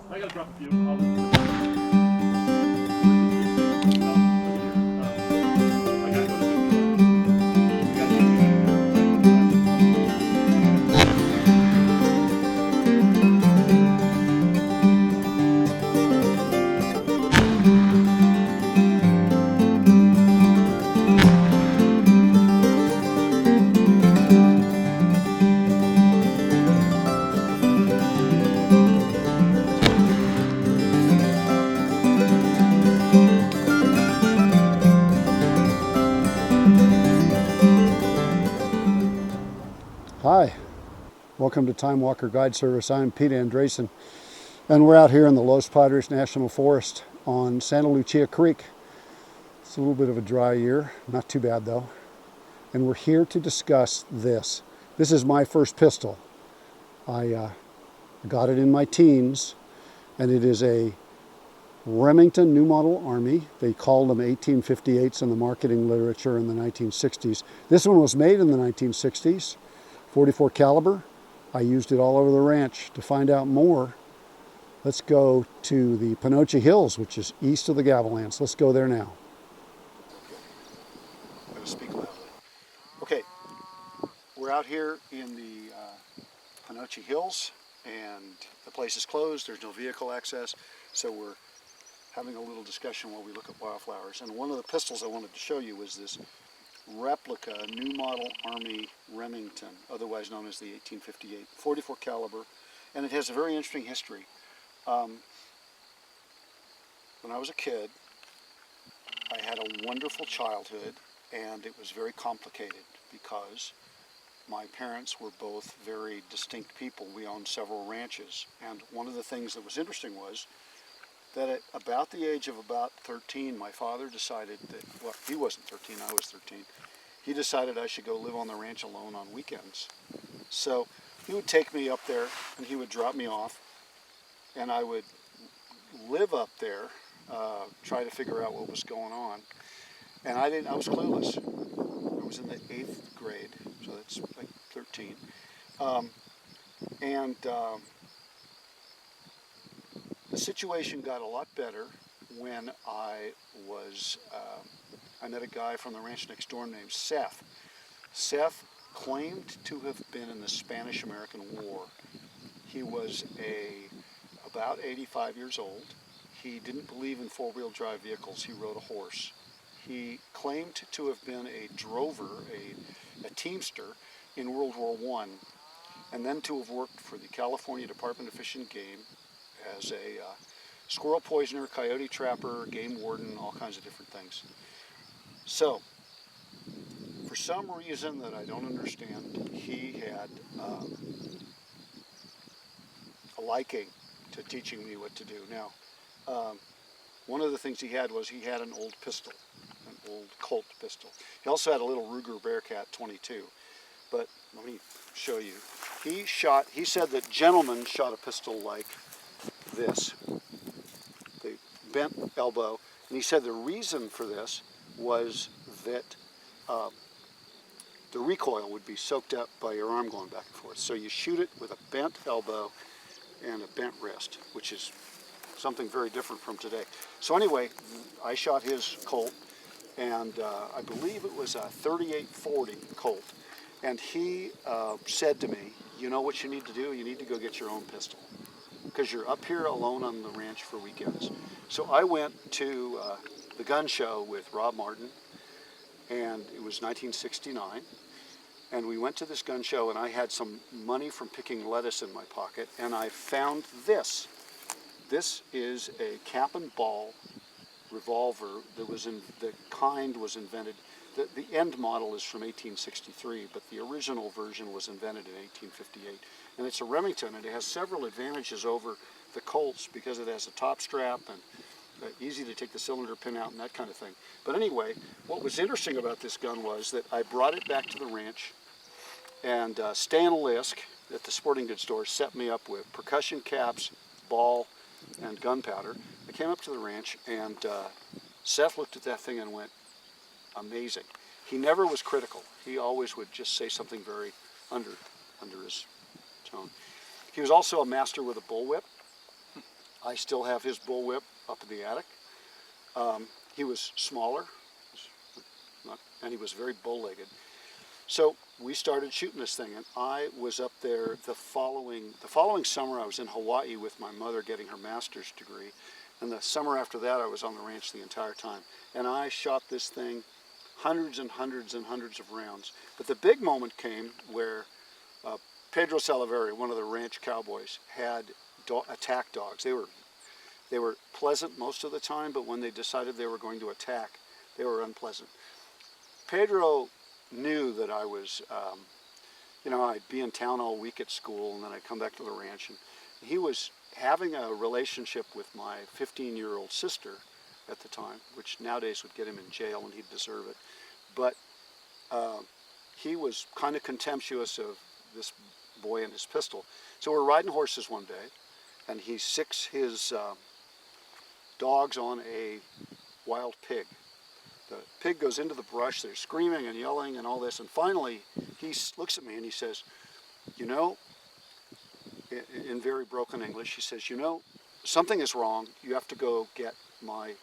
I gotta drop a few. I gotta go Hi, welcome to Time Walker Guide Service. I'm Pete Andresen, and we're out here in the Los Padres National Forest on Santa Lucia Creek. It's a little bit of a dry year, not too bad though. And we're here to discuss this. This is my first pistol. I got it in my teens, and it is a Remington New Model Army. They called them 1858s in the marketing literature in the 1960s. This one was made in the 1960s. 44 caliber. I used it all over the ranch. To find out more, let's go to the Panoche Hills, which is east of the Gavilands. Let's go there now. I'm going to speak loudly. Okay, we're out here in the Panoche Hills, and the place is closed. There's no vehicle access, so we're having a little discussion while we look at wildflowers. And one of the pistols I wanted to show you was this replica New Model Army Remington, otherwise known as the 1858, 44 caliber, and it has a very interesting history. When I was a kid, I had a wonderful childhood, and it was very complicated because my parents were both very distinct people. We owned several ranches, and one of the things that was interesting was that at about the age of about 13, my father decided that, well, he wasn't 13, I was 13. He decided I should go live on the ranch alone on weekends. So he would take me up there and he would drop me off, and I would live up there, try to figure out what was going on. And I was clueless. I was in the 8th grade, so that's like 13. The situation got a lot better when I met a guy from the ranch next door named Seth. Seth claimed to have been in the Spanish-American War. He was about 85 years old. He didn't believe in four-wheel drive vehicles. He rode a horse. He claimed to have been a drover, a teamster in World War I, and then to have worked for the California Department of Fish and Game as a squirrel poisoner, coyote trapper, game warden, all kinds of different things. So, for some reason that I don't understand, he had a liking to teaching me what to do. Now, one of the things he had was he had an old pistol, an old Colt pistol. He also had a little Ruger Bearcat 22. But let me show you. He said that gentlemen shot a pistol like this, the bent elbow, and he said the reason for this was that the recoil would be soaked up by your arm going back and forth. So you shoot it with a bent elbow and a bent wrist, which is something very different from today. So anyway, I shot his Colt, and I believe it was a 3840 Colt, and he said to me, you know what you need to do? You need to go get your own pistol, because you're up here alone on the ranch for weekends. So I went to the gun show with Rob Martin, and it was 1969, and we went to this gun show, and I had some money from picking lettuce in my pocket, and I found this. This is a cap and ball revolver that the kind was invented. The end model is from 1863, but the original version was invented in 1858. And it's a Remington, and it has several advantages over the Colts because it has a top strap and easy to take the cylinder pin out and that kind of thing. But anyway, what was interesting about this gun was that I brought it back to the ranch, and Stan Lisk at the sporting goods store set me up with percussion caps, ball, and gunpowder. I came up to the ranch, and Seth looked at that thing and went, amazing. He never was critical. He always would just say something very under his tone. He was also a master with a bullwhip, I still have his bullwhip up in the attic. He was smaller, and he was very bow-legged. So we started shooting this thing, and I was up there the following summer. I was in Hawaii with my mother getting her master's degree, and the summer after that I was on the ranch the entire time. And I shot this thing hundreds and hundreds and hundreds of rounds. But the big moment came where Pedro Salaveri, one of the ranch cowboys, had attack dogs. They were pleasant most of the time, but when they decided they were going to attack, they were unpleasant. Pedro knew that I was, I'd be in town all week at school, and then I'd come back to the ranch, and he was having a relationship with my 15-year-old sister at the time, which nowadays would get him in jail, and he'd deserve it. But he was kind of contemptuous of this boy and his pistol. So we're riding horses one day, and he sicks his dogs on a wild pig. The pig goes into the brush, they're screaming and yelling and all this, and finally he looks at me and he says, in very broken English, he says, something is wrong. You have to go get my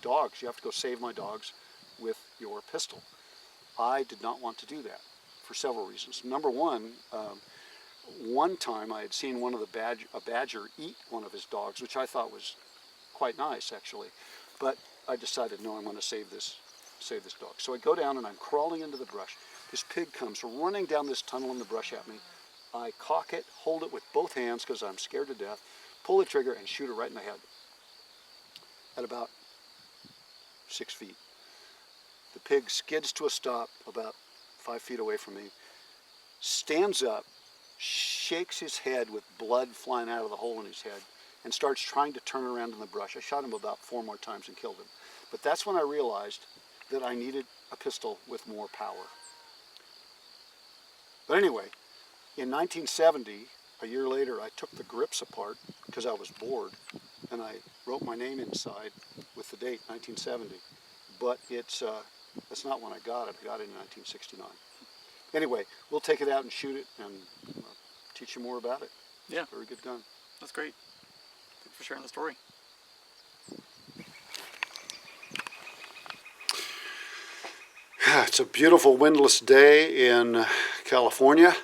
dogs. You have to go save my dogs with your pistol. I did not want to do that for several reasons. Number one, one time I had seen a badger eat one of his dogs, which I thought was quite nice, actually. But I decided, no, I'm going to save this dog. So I go down and I'm crawling into the brush. This pig comes running down this tunnel in the brush at me. I cock it, hold it with both hands because I'm scared to death, pull the trigger and shoot it right in the head at about 6 feet. The pig skids to a stop about 5 feet away from me, stands up, shakes his head with blood flying out of the hole in his head, and starts trying to turn around in the brush. I shot him about 4 more times and killed him. But that's when I realized that I needed a pistol with more power. But anyway, in 1970, a year later, I took the grips apart because I was bored, and I wrote my name inside with the date 1970. But that's not when I got it. I got it in 1969. Anyway, we'll take it out and shoot it and teach you more about it. Yeah. Very good gun. That's great. Thanks for sharing the story. It's a beautiful windless day in California.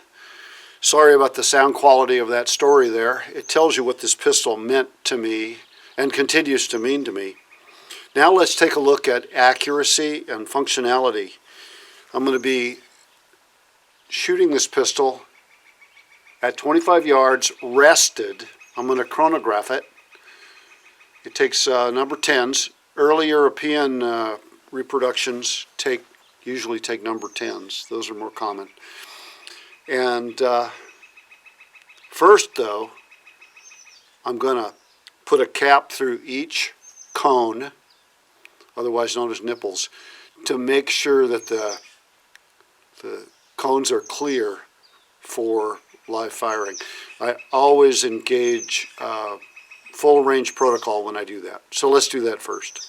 Sorry about the sound quality of that story there. It tells you what this pistol meant to me and continues to mean to me. Now let's take a look at accuracy and functionality. I'm going to be shooting this pistol at 25 yards rested. I'm going to chronograph it. It takes number 10s. Early European reproductions usually take number 10s. Those are more common. And first, though, I'm going to put a cap through each cone, otherwise known as nipples, to make sure that the cones are clear for live firing. I always engage full range protocol when I do that. So let's do that first.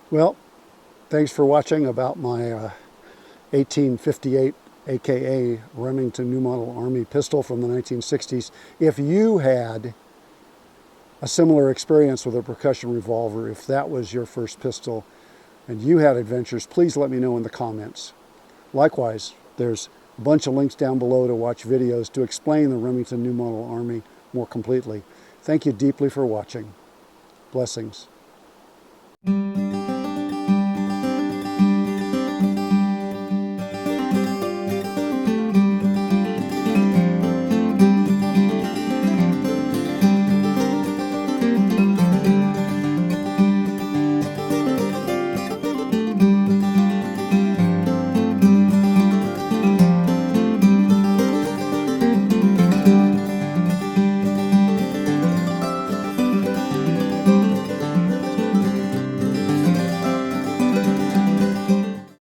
Well, thanks for watching about my 1858 aka Remington New Model Army pistol from the 1960s. If you had a similar experience with a percussion revolver, if that was your first pistol and you had adventures, please let me know in the comments. Likewise, there's a bunch of links down below to watch videos to explain the Remington New Model Army more completely. Thank you deeply for watching. Blessings.